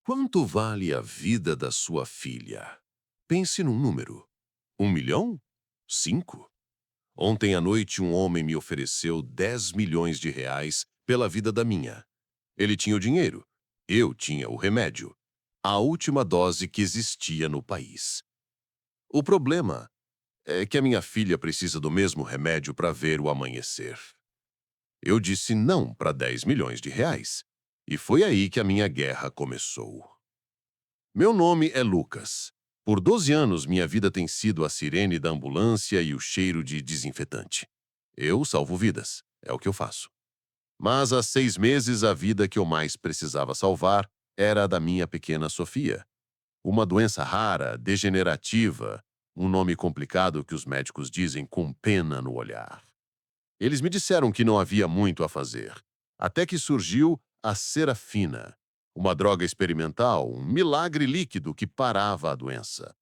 Quanto vale a vida da sua filha? Pense num número. 1 milhão? 5? Ontem à noite um homem me ofereceu 10 milhões de reais pela vida da minha. Ele tinha o dinheiro. Eu tinha o remédio. A última dose que existia no país. O problema é que a minha filha precisa do mesmo remédio para ver o amanhecer. Eu disse não para 10 milhões de reais. E foi aí que a minha guerra começou. Meu nome é Lucas. Por 12 anos, minha vida tem sido a sirene da ambulância e o cheiro de desinfetante. Eu salvo vidas, é o que eu faço. Mas há 6 meses, a vida que eu mais precisava salvar era a da minha pequena Sofia. Uma doença rara, degenerativa, um nome complicado que os médicos dizem com pena no olhar. Eles me disseram que não havia muito a fazer, até que surgiu a Serafina, uma droga experimental, um milagre líquido que parava a doença.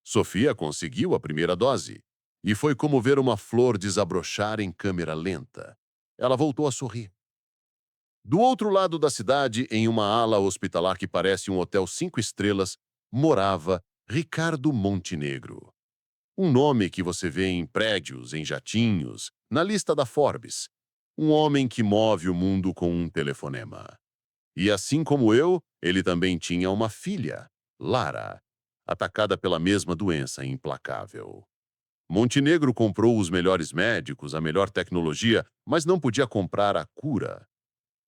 Sofia conseguiu a primeira dose, e foi como ver uma flor desabrochar em câmera lenta. Ela voltou a sorrir. Do outro lado da cidade, em uma ala hospitalar que parece um hotel 5 estrelas, morava Ricardo Montenegro. Um nome que você vê em prédios, em jatinhos, na lista da Forbes. Um homem que move o mundo com um telefonema. E assim como eu, ele também tinha uma filha, Lara, atacada pela mesma doença implacável. Montenegro comprou os melhores médicos, a melhor tecnologia, mas não podia comprar a cura.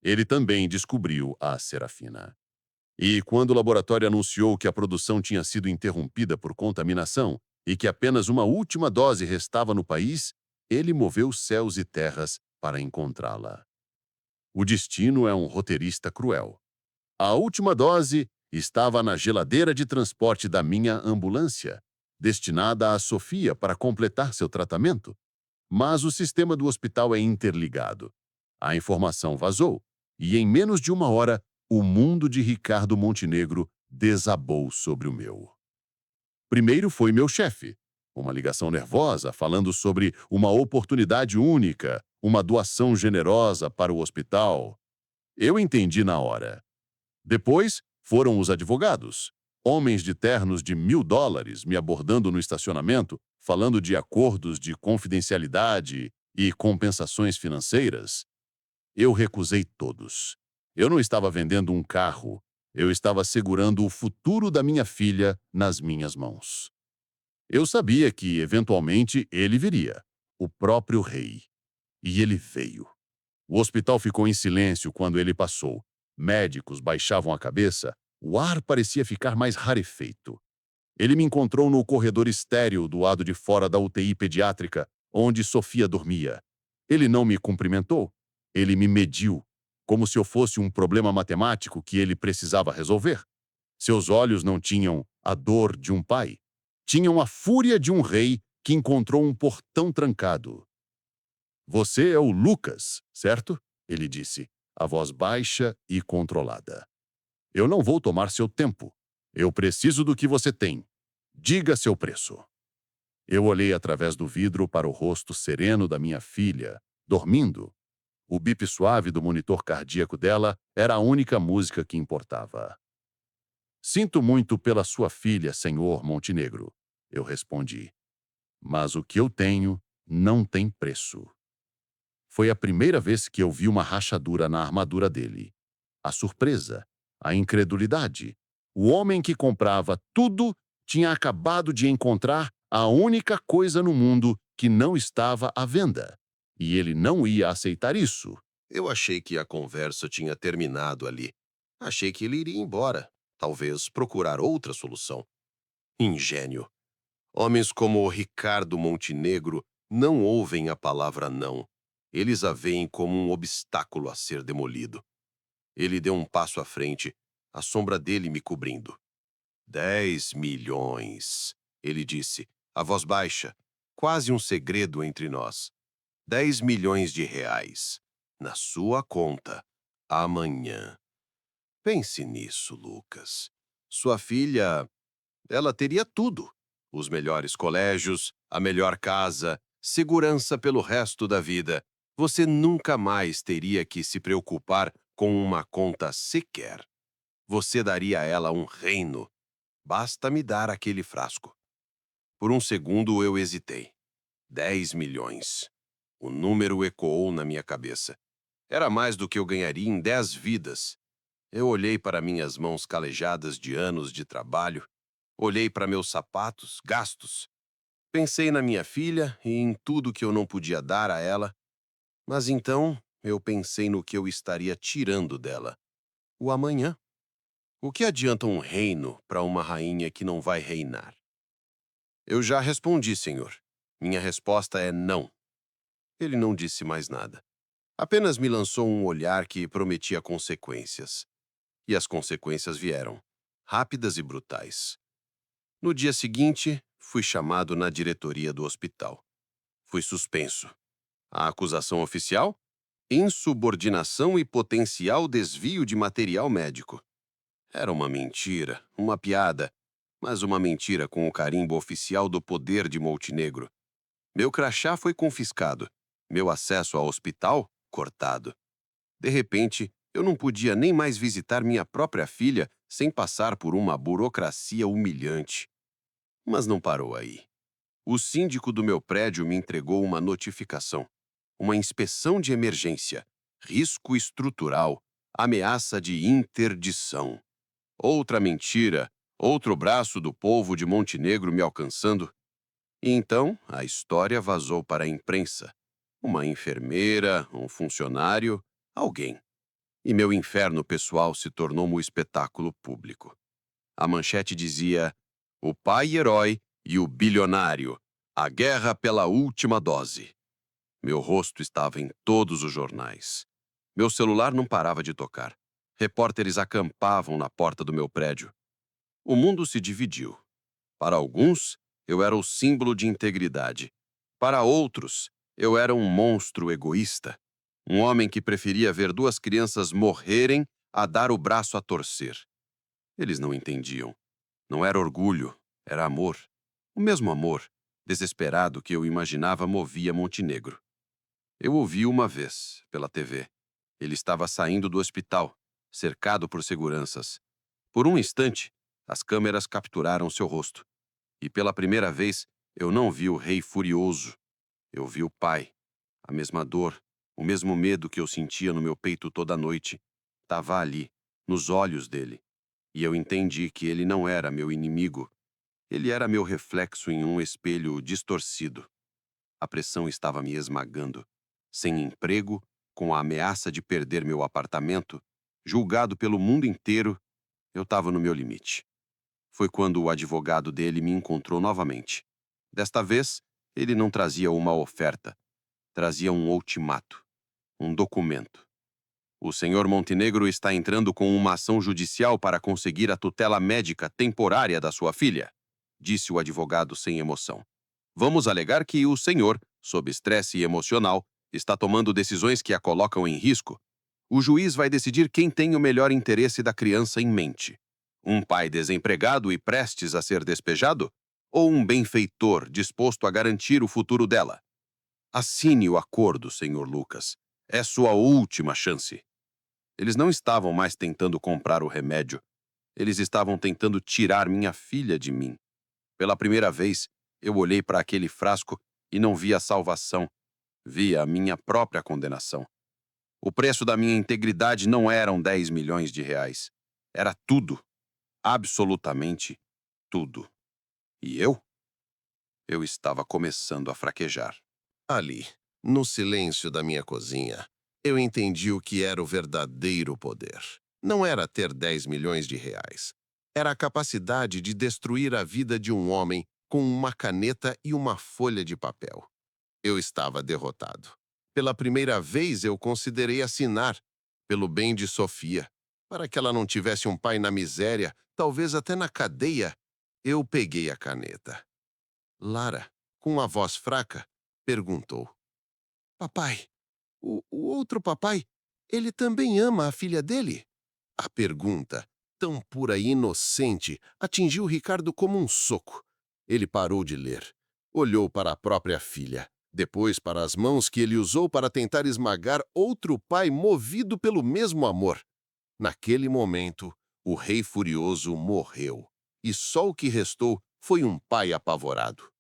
Ele também descobriu a Serafina. E quando o laboratório anunciou que a produção tinha sido interrompida por contaminação e que apenas uma última dose restava no país, ele moveu céus e terras para encontrá-la. O destino é um roteirista cruel. A última dose estava na geladeira de transporte da minha ambulância, destinada a Sofia para completar seu tratamento. Mas o sistema do hospital é interligado. A informação vazou, e em menos de uma hora, o mundo de Ricardo Montenegro desabou sobre o meu. Primeiro foi meu chefe, uma ligação nervosa falando sobre uma oportunidade única, uma doação generosa para o hospital. Eu entendi na hora. Depois foram os advogados, homens de ternos de US$ 1.000 me abordando no estacionamento, falando de acordos de confidencialidade e compensações financeiras. Eu recusei todos. Eu não estava vendendo um carro, eu estava segurando o futuro da minha filha nas minhas mãos. Eu sabia que, eventualmente, ele viria, o próprio rei. E ele veio. O hospital ficou em silêncio quando ele passou. Médicos baixavam a cabeça, o ar parecia ficar mais rarefeito. Ele me encontrou no corredor estéril do lado de fora da UTI pediátrica, onde Sofia dormia. Ele não me cumprimentou. Ele me mediu, como se eu fosse um problema matemático que ele precisava resolver. Seus olhos não tinham a dor de um pai. Tinham a fúria de um rei que encontrou um portão trancado. Você é o Lucas, certo? Ele disse, a voz baixa e controlada. Eu não vou tomar seu tempo. Eu preciso do que você tem. Diga seu preço. Eu olhei através do vidro para o rosto sereno da minha filha, dormindo. O bip suave do monitor cardíaco dela era a única música que importava. Sinto muito pela sua filha, senhor Montenegro, eu respondi. Mas o que eu tenho não tem preço. Foi a primeira vez que eu vi uma rachadura na armadura dele. A surpresa, a incredulidade. O homem que comprava tudo tinha acabado de encontrar a única coisa no mundo que não estava à venda. E ele não ia aceitar isso. Eu achei que a conversa tinha terminado ali. Achei que ele iria embora, talvez procurar outra solução. Ingênuo. Homens como o Ricardo Montenegro não ouvem a palavra não. Eles a veem como um obstáculo a ser demolido. Ele deu um passo à frente, a sombra dele me cobrindo. 10 milhões, ele disse, a voz baixa, quase um segredo entre nós. 10 milhões de reais. Na sua conta. Amanhã. Pense nisso, Lucas. Sua filha, ela teria tudo. Os melhores colégios, a melhor casa, segurança pelo resto da vida. Você nunca mais teria que se preocupar com uma conta sequer. Você daria a ela um reino. Basta me dar aquele frasco. Por um segundo eu hesitei. 10 milhões. O número ecoou na minha cabeça. Era mais do que eu ganharia em 10 vidas. Eu olhei para minhas mãos calejadas de anos de trabalho. Olhei para meus sapatos gastos. Pensei na minha filha e em tudo que eu não podia dar a ela. Mas então eu pensei no que eu estaria tirando dela. O amanhã. O que adianta um reino para uma rainha que não vai reinar? Eu já respondi, senhor. Minha resposta é não. Ele não disse mais nada. Apenas me lançou um olhar que prometia consequências. E as consequências vieram, rápidas e brutais. No dia seguinte, fui chamado na diretoria do hospital. Fui suspenso. A acusação oficial? Insubordinação e potencial desvio de material médico. Era uma mentira, uma piada, mas uma mentira com o carimbo oficial do poder de Montenegro. Meu crachá foi confiscado, meu acesso ao hospital, cortado. De repente, eu não podia nem mais visitar minha própria filha sem passar por uma burocracia humilhante. Mas não parou aí. O síndico do meu prédio me entregou uma notificação. Uma inspeção de emergência, risco estrutural, ameaça de interdição. Outra mentira, outro braço do povo de Montenegro me alcançando. E então, a história vazou para a imprensa. Uma enfermeira, um funcionário, alguém. E meu inferno pessoal se tornou um espetáculo público. A manchete dizia: o pai herói e o bilionário. A guerra pela última dose. Meu rosto estava em todos os jornais. Meu celular não parava de tocar. Repórteres acampavam na porta do meu prédio. O mundo se dividiu. Para alguns, eu era o símbolo de integridade. Para outros, eu era um monstro egoísta. Um homem que preferia ver duas crianças morrerem a dar o braço a torcer. Eles não entendiam. Não era orgulho, era amor. O mesmo amor, desesperado que eu imaginava movia Montenegro. Eu ouvi uma vez, pela TV. Ele estava saindo do hospital, cercado por seguranças. Por um instante, as câmeras capturaram seu rosto. E pela primeira vez, eu não vi o rei furioso. Eu vi o pai. A mesma dor, o mesmo medo que eu sentia no meu peito toda noite, estava ali, nos olhos dele. E eu entendi que ele não era meu inimigo. Ele era meu reflexo em um espelho distorcido. A pressão estava me esmagando. Sem emprego, com a ameaça de perder meu apartamento, julgado pelo mundo inteiro, eu estava no meu limite. Foi quando o advogado dele me encontrou novamente. Desta vez, ele não trazia uma oferta, trazia um ultimato, um documento. O senhor Montenegro está entrando com uma ação judicial para conseguir a tutela médica temporária da sua filha, disse o advogado sem emoção. Vamos alegar que o senhor, sob estresse emocional, está tomando decisões que a colocam em risco. O juiz vai decidir quem tem o melhor interesse da criança em mente. Um pai desempregado e prestes a ser despejado? Ou um benfeitor disposto a garantir o futuro dela? Assine o acordo, senhor Lucas. É sua última chance. Eles não estavam mais tentando comprar o remédio. Eles estavam tentando tirar minha filha de mim. Pela primeira vez, eu olhei para aquele frasco e não vi a salvação. Vi a minha própria condenação. O preço da minha integridade não eram 10 milhões de reais. Era tudo. Absolutamente tudo. E eu? Eu estava começando a fraquejar. Ali, no silêncio da minha cozinha, eu entendi o que era o verdadeiro poder. Não era ter 10 milhões de reais. Era a capacidade de destruir a vida de um homem com uma caneta e uma folha de papel. Eu estava derrotado. Pela primeira vez eu considerei assinar, pelo bem de Sofia, para que ela não tivesse um pai na miséria, talvez até na cadeia. Eu peguei a caneta. Lara, com a voz fraca, perguntou: Papai, o outro papai, ele também ama a filha dele? A pergunta, tão pura e inocente, atingiu Ricardo como um soco. Ele parou de ler, olhou para a própria filha, depois para as mãos que ele usou para tentar esmagar outro pai movido pelo mesmo amor. Naquele momento, O rei furioso morreu, e só o que restou foi um pai apavorado.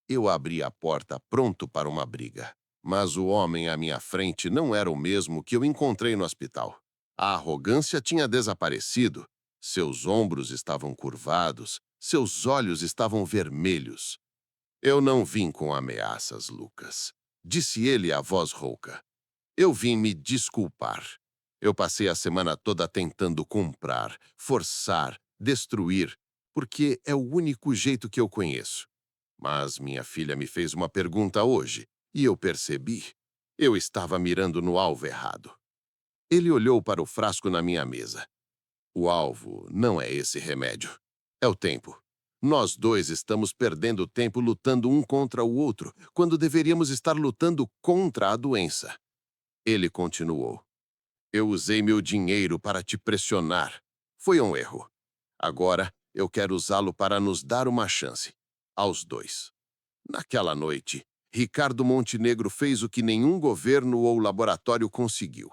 Eu abri a porta pronto para uma briga, mas o homem à minha frente não era o mesmo que eu encontrei no hospital. A arrogância tinha desaparecido, seus ombros estavam curvados, seus olhos estavam vermelhos. Eu não vim com ameaças, Lucas, disse ele a voz rouca. Eu vim me desculpar. Eu passei a semana toda tentando comprar, forçar, destruir, porque é o único jeito que eu conheço. Mas minha filha me fez uma pergunta hoje e eu percebi. Eu estava mirando no alvo errado. Ele olhou para o frasco na minha mesa. O alvo não é esse remédio. É o tempo. Nós dois estamos perdendo tempo lutando um contra o outro, quando deveríamos estar lutando contra a doença. Ele continuou. Eu usei meu dinheiro para te pressionar. Foi um erro. Agora, eu quero usá-lo para nos dar uma chance. Aos dois. Naquela noite, Ricardo Montenegro fez o que nenhum governo ou laboratório conseguiu.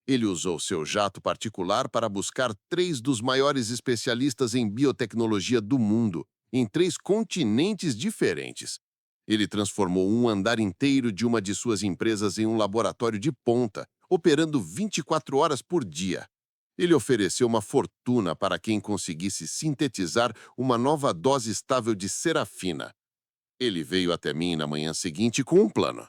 Ele usou seu jato particular para buscar 3 dos maiores especialistas em biotecnologia do mundo, em 3 continentes diferentes. Ele transformou um andar inteiro de uma de suas empresas em um laboratório de ponta, operando 24 horas por dia. Ele ofereceu uma fortuna para quem conseguisse sintetizar uma nova dose estável de serafina. Ele veio até mim na manhã seguinte com um plano.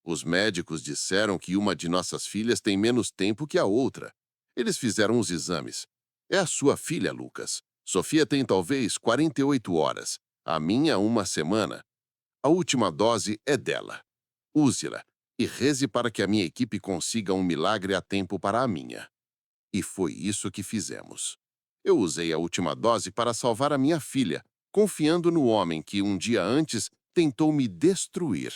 Os médicos disseram que uma de nossas filhas tem menos tempo que a outra. Eles fizeram os exames. É a sua filha, Lucas. Sofia tem talvez 48 horas. A minha, uma semana. A última dose é dela. Use-la e reze para que a minha equipe consiga um milagre a tempo para a minha. E foi isso que fizemos. Eu usei a última dose para salvar a minha filha, confiando no homem que um dia antes tentou me destruir.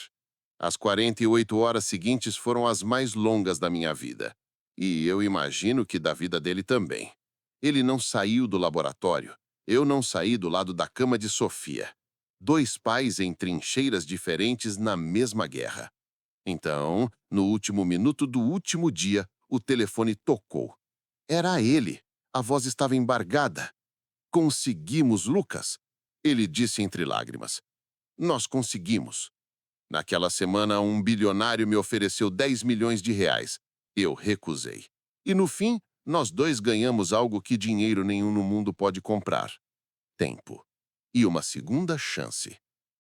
As 48 horas seguintes foram as mais longas da minha vida. E eu imagino que da vida dele também. Ele não saiu do laboratório. Eu não saí do lado da cama de Sofia. 2 pais em trincheiras diferentes na mesma guerra. Então, no último minuto do último dia, o telefone tocou. Era ele. A voz estava embargada. Conseguimos, Lucas, ele disse entre lágrimas. Nós conseguimos. Naquela semana, um bilionário me ofereceu 10 milhões de reais. Eu recusei. E no fim, nós dois ganhamos algo que dinheiro nenhum no mundo pode comprar. Tempo. E uma segunda chance.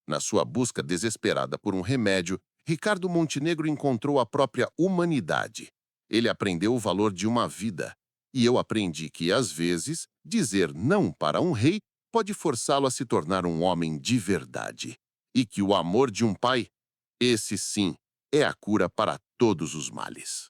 Na sua busca desesperada por um remédio, Ricardo Montenegro encontrou a própria humanidade. Ele aprendeu o valor de uma vida. E eu aprendi que, às vezes, dizer não para um rei pode forçá-lo a se tornar um homem de verdade. E que o amor de um pai, esse sim, é a cura para todos os males.